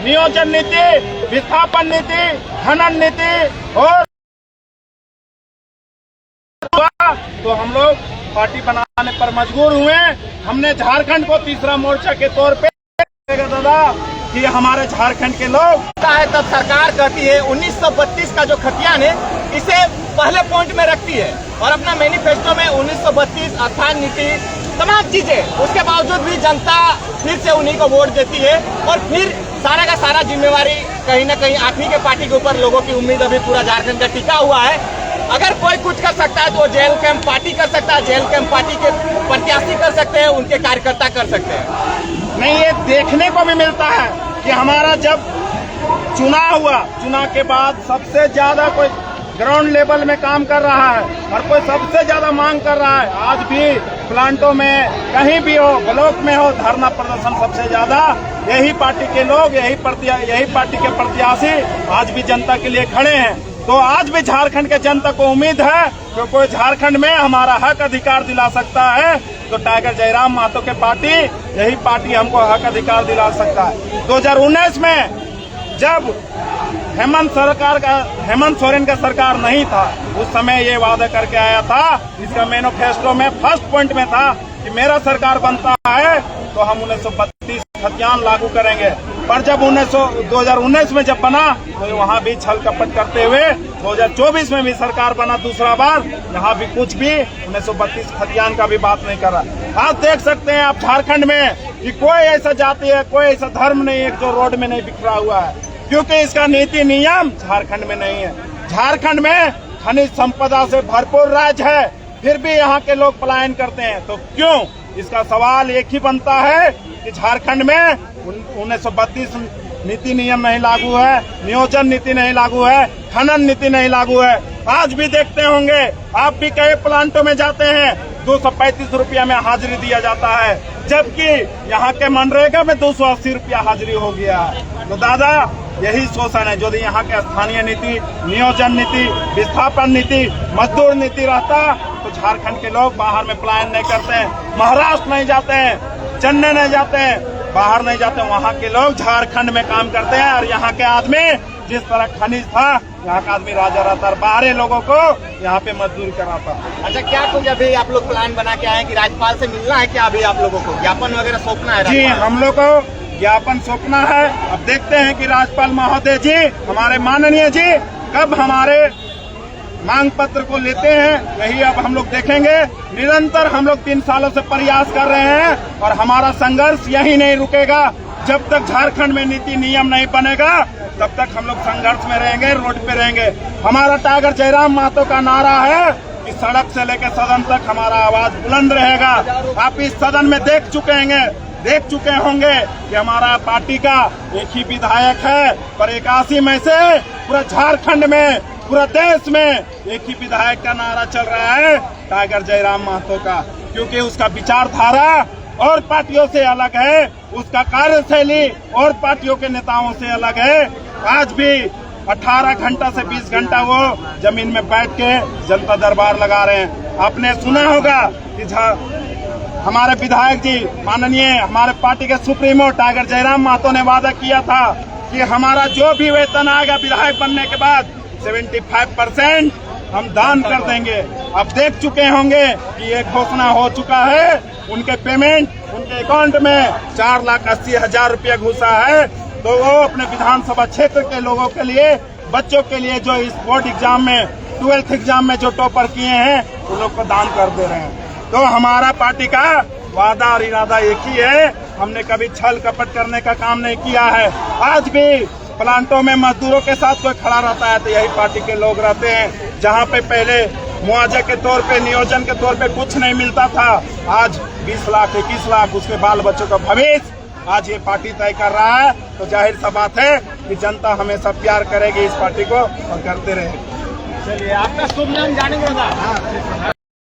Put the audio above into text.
नियोजन नीति, विस्थापन नीति, खनन नीति और तो हम लोग पार्टी बनाने पर मजबूर हुए। हमने झारखंड को तीसरा मोर्चा के तौर पे दादा कि हमारे झारखंड के लोग तब सरकार कहती है 1932 का जो खतियान है इसे पहले पॉइंट में रखती है और अपना मैनिफेस्टो में 1932 स्थान नीति तमाम चीजें, उसके बावजूद भी जनता फिर से उन्हीं को वोट देती है और फिर सारा का सारा जिम्मेवारी कहीं न कहीं आप ही के पार्टी के ऊपर लोगों की उम्मीद अभी पूरा झारखंड का टिका हुआ है। अगर कोई कुछ कर सकता है तो जेल कैंप पार्टी कर सकता है, जेल कैंप पार्टी के प्रत्याशी कर सकते हैं, उनके कार्यकर्ता कर सकते हैं। नहीं, ये देखने को भी मिलता है कि हमारा जब चुनाव हुआ, चुनाव के बाद सबसे ज्यादा कोई ग्राउंड लेवल में काम कर रहा है और कोई सबसे ज्यादा मांग कर रहा है। आज भी प्लांटों में कहीं भी हो, ब्लॉक में हो, धरना प्रदर्शन सबसे ज्यादा यही पार्टी के लोग, यही पार्टी के प्रत्याशी आज भी जनता के लिए खड़े हैं। तो आज भी झारखंड के जनता को उम्मीद है कि कोई झारखंड में हमारा हक अधिकार दिला सकता है तो टाइगर जयराम महतो के पार्टी, यही पार्टी हमको हक अधिकार दिला सकता है। 2019 में जब हेमंत सोरेन का सरकार नहीं था, उस समय ये वादा करके आया था, इसका मैनिफेस्टो में फर्स्ट पॉइंट में था कि मेरा सरकार बनता है तो हम 1932 खतियान लागू करेंगे। पर जब 2019 में जब बना तो वहाँ भी छल कपट करते हुए 2024 में भी सरकार बना दूसरा बार, यहाँ भी कुछ भी 1932 खतियान का भी बात नहीं कर रहा। आज देख सकते हैं आप झारखंड में कि कोई ऐसा जाति है, कोई ऐसा धर्म नहीं है जो रोड में नहीं बिखरा हुआ है, क्योंकि इसका नीति नियम झारखंड में नहीं है। झारखंड में खनिज संपदा से भरपूर राज्य है, फिर भी यहाँ के लोग पलायन करते हैं। तो क्यों? इसका सवाल एक ही बनता है कि झारखंड में 1932 नीति नियम नहीं लागू है, नियोजन नीति नहीं लागू है, खनन नीति नहीं लागू है। आज भी देखते होंगे, आप भी कई प्लांटों में जाते हैं 235 रुपया में हाजिरी दिया जाता है, जबकि यहाँ के मनरेगा में 280 रुपया हाजिरी हो गया है। तो दादा यही शोषण है। यदि यहाँ के स्थानीय नीति, नियोजन नीति, विस्थापन नीति, मजदूर नीति रहता तो झारखंड के लोग बाहर में पलायन नहीं करते हैं, महाराष्ट्र नहीं जाते हैं, चेन्नई नहीं जाते हैं, बाहर नहीं जाते। वहाँ के लोग झारखंड में काम करते हैं और यहाँ के आदमी जिस तरह खनिज था, यहाँ का आदमी राजा रहता और बाहरी लोगों को यहाँ पे मजदूरी कराता। अच्छा, क्या कुछ अभी आप लोग प्लान बना के आए कि राज्यपाल से मिलना है क्या? अभी आप लोगों को ज्ञापन वगैरह सौंपना है? जी, हम लोग को ज्ञापन सौंपना है। अब देखते हैं कि राज्यपाल महोदय जी, हमारे माननीय जी, कब हमारे मांग पत्र को लेते हैं, यही अब हम लोग देखेंगे। निरंतर हम लोग 3 सालों से प्रयास कर रहे हैं और हमारा संघर्ष यही नहीं रुकेगा। जब तक झारखंड में नीति नियम नहीं बनेगा तब तक हम लोग संघर्ष में रहेंगे, रोड पे रहेंगे। हमारा टाइगर जयराम महतो का नारा है कि सड़क से लेकर सदन तक हमारा आवाज बुलंद रहेगा। आप इस सदन में देख चुके होंगे कि हमारा पार्टी का एक ही विधायक है, पर 81 में से पूरा झारखंड में, पूरा देश में एक ही विधायक का नारा चल रहा है, टाइगर जयराम महतो का, क्योंकि उसका विचारधारा और पार्टियों से अलग है, उसका कार्यशैली और पार्टियों के नेताओं से अलग है। आज भी 18 घंटा से 20 घंटा वो जमीन में बैठ के जनता दरबार लगा रहे हैं। आपने सुना होगा कि हमारे विधायक जी, माननीय हमारे पार्टी के सुप्रीमो टाइगर जयराम महतो ने वादा किया था कि हमारा जो भी वेतन आएगा विधायक बनने के बाद 75% हम दान कर देंगे। अब देख चुके होंगे कि ये घोषणा हो चुका है, उनके पेमेंट उनके अकाउंट में 4,80,000 रुपया घुसा है। तो वो अपने विधानसभा क्षेत्र के लोगों के लिए, बच्चों के लिए जो इस बोर्ड एग्जाम में, 12th एग्जाम में जो टॉपर किए हैं, उन लोग को दान कर दे रहे हैं। तो हमारा पार्टी का वादा और इरादा एक ही है, हमने कभी छल कपट करने का काम नहीं किया है। आज भी प्लांटों में मजदूरों के साथ कोई खड़ा रहता है तो यही पार्टी के लोग रहते हैं। जहां पे पहले मुआवजे के तौर पे, नियोजन के तौर पे कुछ नहीं मिलता था, आज 20 लाख 21 लाख उसके बाल बच्चों का भविष्य आज ये पार्टी तय कर रहा है। तो जाहिर सा बात है कि जनता हमेशा प्यार करेगी इस पार्टी को और करते रहेगी। चलिए, आपका शुभ नाम जानेंगे?